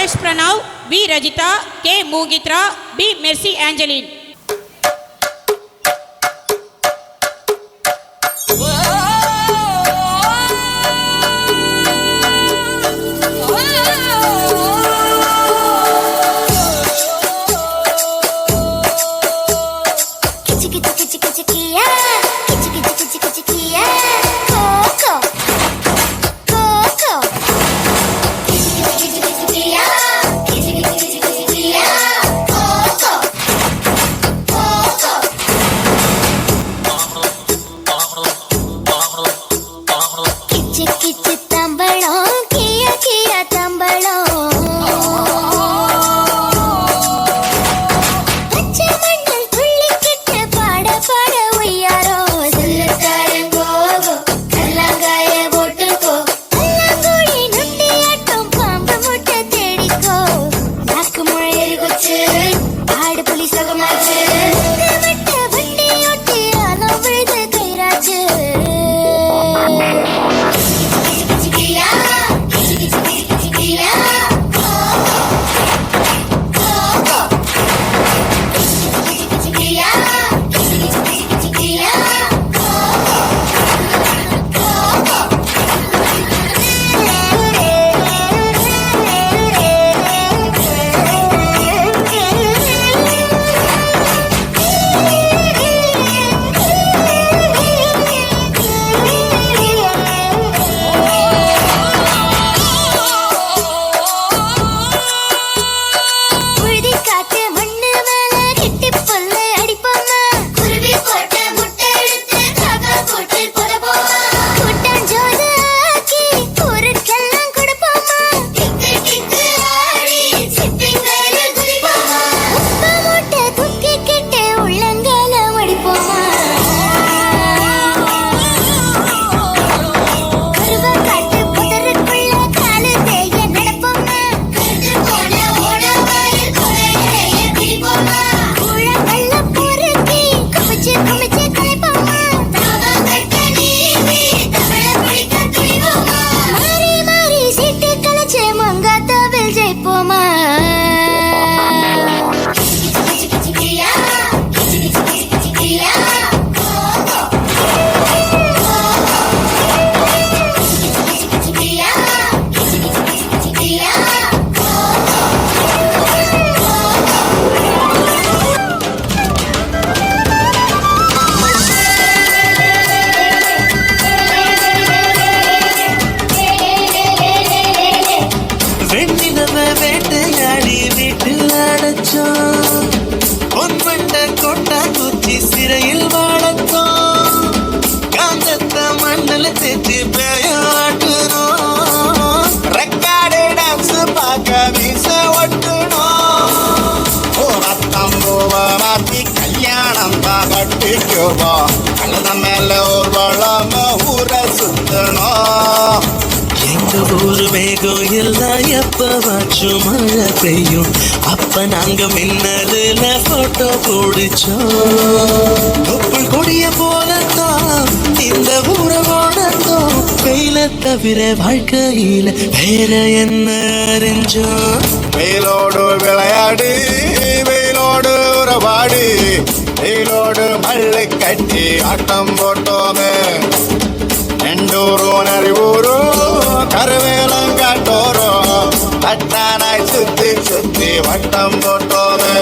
RS Pranav, B Rajita, K Mugitra, B Mercy Angeline. ஊரு மேகம் எல்லாம் எப்பவாச்சும் மழை பெய்யும். அப்ப நாங்க மின்னதுல போட்டோ பிடிச்சோம். தொப்புள் கொடிய போலத்தான் இந்த ஊரோடத்தோம். வெயில தவிர வாழ்க்கையில வேற என்ன அறிஞ்சோம். வெயிலோடு விளையாடு, வெயிலோடு உறவாடு, வெயிலோடு மல்லு கட்டி ஆட்டம் போட்டோமே. நெண்டூரும் நரிவூரும் கருவேலம் காட்டோரும் தட்டானாய் சுத்தி சுத்தி வட்டம் போட்டோமே.